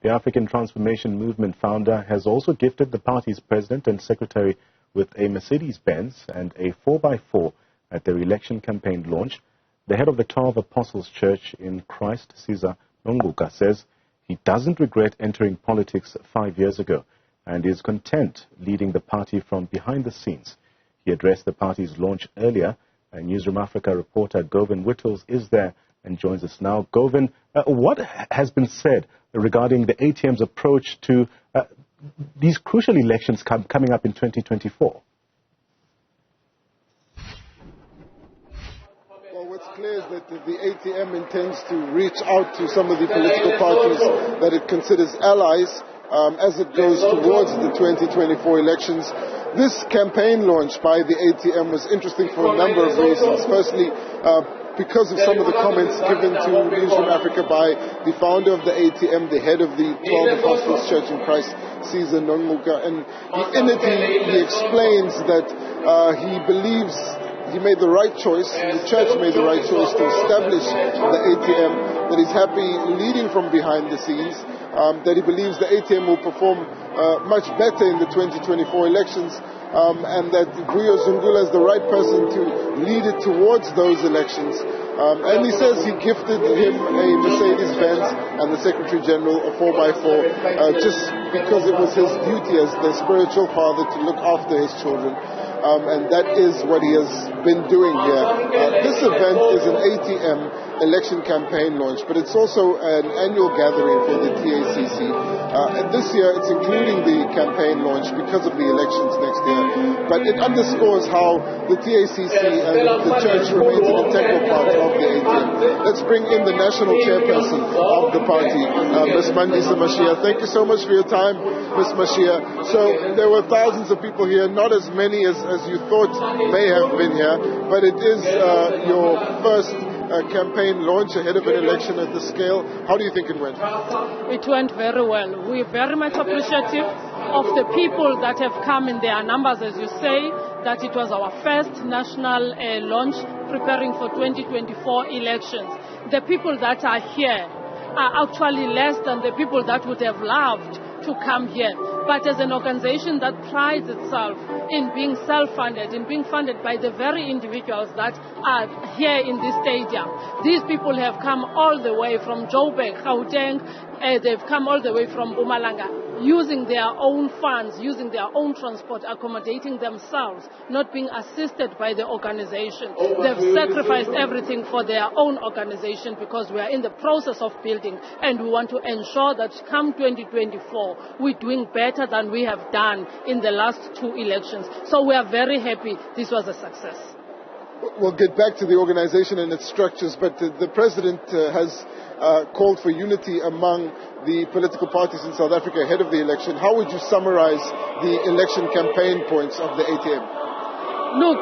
The African Transformation Movement founder has also gifted the party's president and secretary with a Mercedes-Benz and a 4x4 at their election campaign launch. The head of the 12 Apostles Church in Christ, Caesar Nonguka, says he doesn't regret entering politics 5 years ago and is content leading the party from behind the scenes. He addressed the party's launch earlier. Newsroom Africa reporter Govan Whittles is there and joins us now. Govan, what has been said regarding the ATM's approach to these crucial elections coming up in 2024? Well, what's clear is that the ATM intends to reach out to some of the political parties that it considers allies as it goes towards the 2024 elections. This campaign launch by the ATM was interesting for a number of reasons. Firstly, because of some of the comments given to Newsroom Africa by the founder of the ATM, the head of the 12 Apostles Church in Christ, Caesar Nonguka. And in it, he explains that he believes he made the right choice, the church made the right choice to establish the ATM, that he's happy leading from behind the scenes, that he believes the ATM will perform much better in the 2024 elections, and that Vuyo Zungula is the right person to lead it towards those elections. And he says he gifted him a Mercedes-Benz and the Secretary General a 4x4 just because it was his duty as the spiritual father to look after his children. And that is what he has been doing here. This event is an ATM election campaign launch, but it's also an annual gathering for the TACC. And this year it's including the campaign launch because of the elections next year. But it underscores how the TACC and the church remains an integral part of the ATM. Let's bring in the national chairperson of the party, Ms. Mandisa Mashiya. Thank you so much for your time, Ms. Mashiya. So there were thousands of people here, not as many as you thought may have been here, but it is your first campaign launch ahead of an election at this scale. How do you think it went? It went very well. We're very much appreciative of the people that have come in their numbers, as you say, that it was our first national launch preparing for 2024 elections. The people that are here are actually less than the people that would have loved to come here. But as an organization that prides itself in being self-funded, in being funded by the very individuals that are here in this stadium, these people have come all the way from Joburg, Gauteng, they've come all the way from Mpumalanga, using their own funds, using their own transport, accommodating themselves, not being assisted by the organization. They've sacrificed everything for their own organization because we are in the process of building, and we want to ensure that come 2024, we're doing better than we have done in the last 2 elections. So we are very happy this was a success. We'll get back to the organization and its structures, but the president has called for unity among the political parties in South Africa ahead of the election. How would you summarize the election campaign points of the ATM? Look,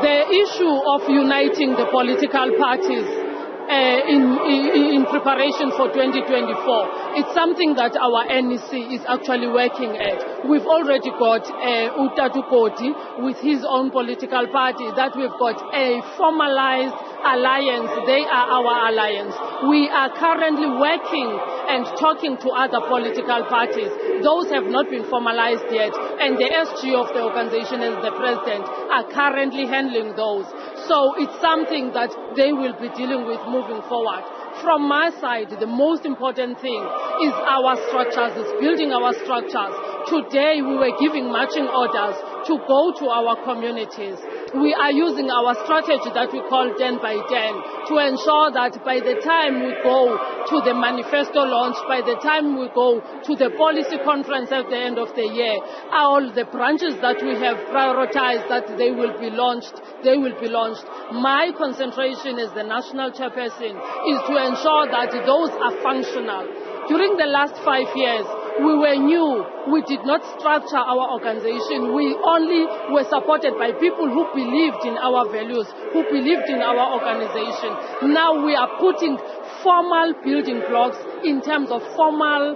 the issue of uniting the political parties in preparation for 2024, it's something that our NEC is actually working at. We've already got Utatu Koti with his own political party, that we've got a formalized alliance. They are our alliance. We are currently working and talking to other political parties. Those have not been formalized yet, and the SG of the organization and the president are currently handling those. So it's something that they will be dealing with moving forward. From my side, the most important thing is our structures, is building our structures. Today we were giving marching orders to go to our communities. We are using our strategy that we call 10 by 10 to ensure that by the time we go to the manifesto launch, by the time we go to the policy conference at the end of the year, all the branches that we have prioritized that they will be launched, they will be launched. My concentration as the national chairperson is to ensure that those are functional. During the last 5 years, we were new. We did not structure our organization. We only were supported by people who believed in our values, who believed in our organization. Now we are putting formal building blocks in terms of formal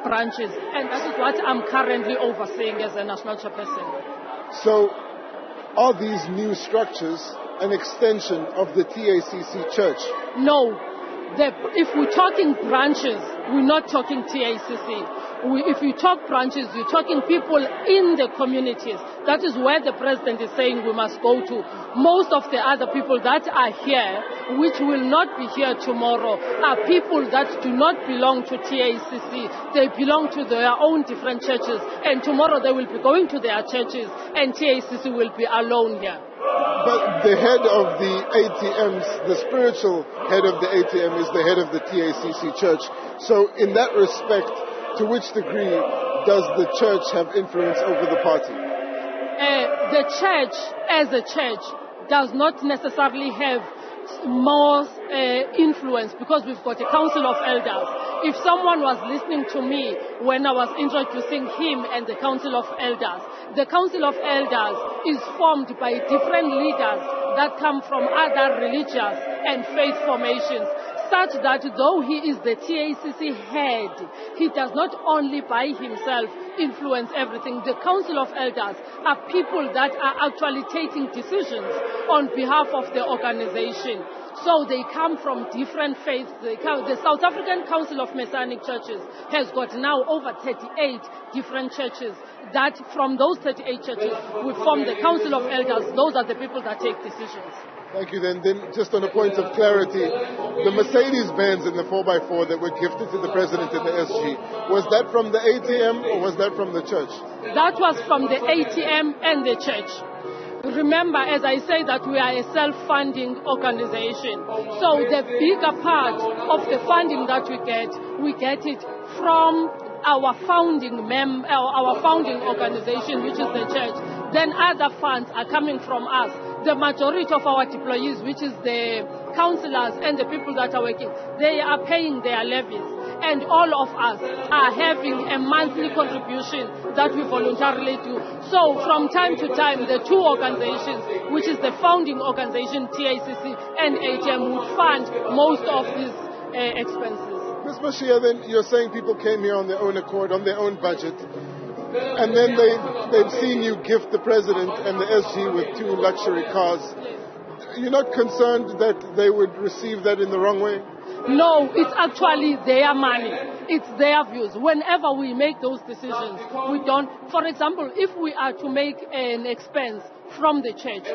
branches. And that is what I'm currently overseeing as a national chairperson. So are these new structures an extension of the TACC Church? No. If we're talking branches, we're not talking TACC. If you talk branches, you're talking people in the communities. That is where the president is saying we must go to. Most of the other people that are here, which will not be here tomorrow, are people that do not belong to TACC. They belong to their own different churches. And tomorrow they will be going to their churches, and TACC will be alone here. But the head of the ATMs, the spiritual head of the ATM, is the head of the TACC church. So in that respect, to which degree does the church have influence over the party? The church, as a church, does not necessarily have more influence because we've got a council of elders. If someone was listening to me when I was introducing him and the council of elders, the council of elders is formed by different leaders that come from other religious and faith formations, such that though he is the TACC head, he does not only by himself influence everything. The Council of Elders are people that are actually taking decisions on behalf of the organization. So they come from different faiths. The South African Council of Messianic Churches has got now over 38 different churches. That from those 38 churches, we form the Council of Elders. Those are the people that take decisions. Thank you. Then just on a point of clarity, the Mercedes-Benz and the 4x4 that were gifted to the president in the SG, was that from the ATM or was that from the church? That was from the ATM and the church. Remember, as I say, that we are a self-funding organization. So the bigger part of the funding that we get it from our founding organization, which is the church. Then other funds are coming from us. The majority of our deployees, which is the councillors and the people that are working, they are paying their levies. And all of us are having a monthly contribution that we voluntarily do. So from time to time, the two organizations, which is the founding organization, TACC and ATM, would fund most of these expenses. Ms. Mashiya, then you're saying people came here on their own accord, on their own budget, and then they've seen you gift the president and the SG with 2 luxury cars. You're not concerned that they would receive that in the wrong way? No, it's actually their money. It's their views. Whenever we make those decisions, we don't. For example, if we are to make an expense from the church,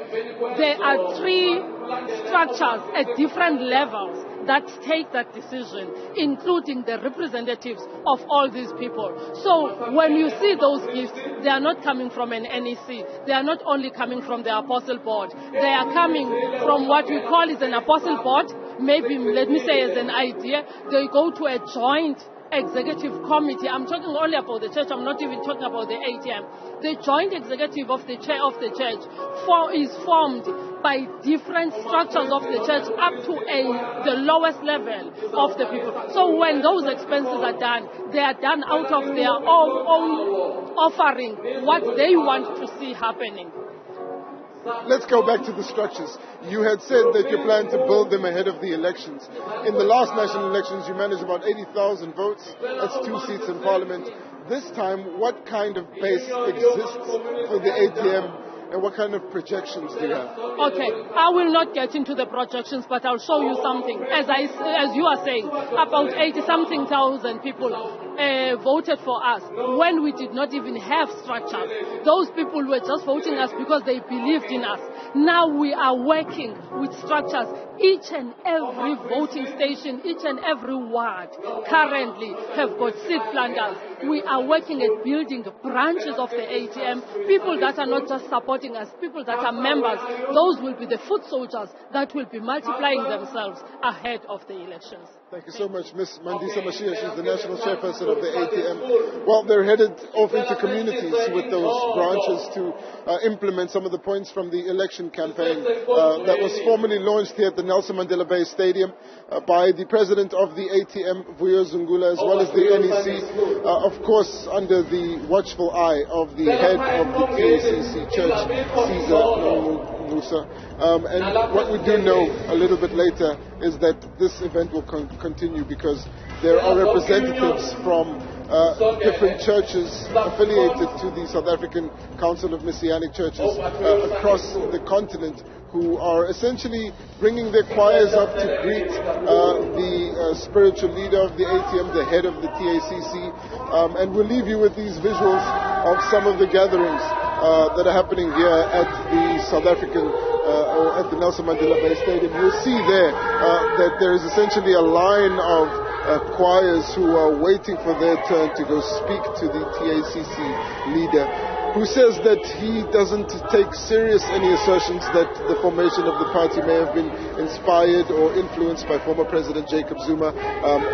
there are 3 structures at different levels that take that decision, including the representatives of all these people. So when you see those gifts, they are not coming from an NEC. They are not only coming from the Apostle Board. They are coming from what we call is an Apostle Board. Maybe, let me say as an idea, they go to a joint executive committee. I'm talking only about the church. I'm not even talking about the ATM. The joint executive of the church is formed by different structures of the church up to the lowest level of the people. So when those expenses are done, they are done out of their own offering what they want to see happening. Let's go back to the structures. You had said that you plan to build them ahead of the elections. In the last national elections, you managed about 80,000 votes. That's 2 seats in parliament. This time, what kind of base exists for the ATM and what kind of projections do you have? Okay, I will not get into the projections, but I'll show you something. As you are saying, about 80-something thousand people voted for us when we did not even have structures. Those people were just voting us because they believed in us. Now we are working with structures. Each and every voting station, each and every ward currently have got seat planters. We are working at building branches of the ATM, people that are not just supporting us, people that are members. Those will be the foot soldiers that will be multiplying themselves ahead of the elections. Thank you so much, Ms. Mandisa Mashiya. She's the national chairperson of the ATM. Well, they're headed off into communities with those branches to implement some of the points from the election campaign that was formally launched here at the Nelson Mandela Bay Stadium by the president of the ATM, Vuyo Zungula, as well as the NEC, of course, under the watchful eye of the head of the TACC Church, Caesar Musa. And what we do know a little bit later is that this event will continue because there are representatives from different churches affiliated to the South African Council of Messianic Churches across the continent who are essentially bringing their choirs up to greet the spiritual leader of the ATM, the head of the TACC. And we'll leave you with these visuals of some of the gatherings that are happening here at the South African, or at the Nelson Mandela Bay Stadium. You'll see there that there is essentially a line of choirs who are waiting for their turn to go speak to the TACC leader, who says that he doesn't take serious any assertions that the formation of the party may have been inspired or influenced by former President Jacob Zuma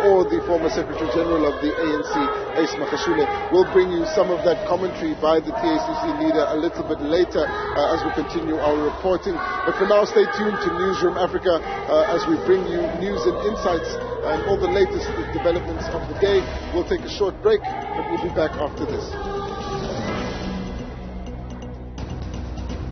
or the former Secretary General of the ANC, Ace Magashule. We'll bring you some of that commentary by the TACC leader a little bit later as we continue our reporting. But for now, stay tuned to Newsroom Africa as we bring you news and insights and all the latest developments of the day. We'll take a short break, but we'll be back after this.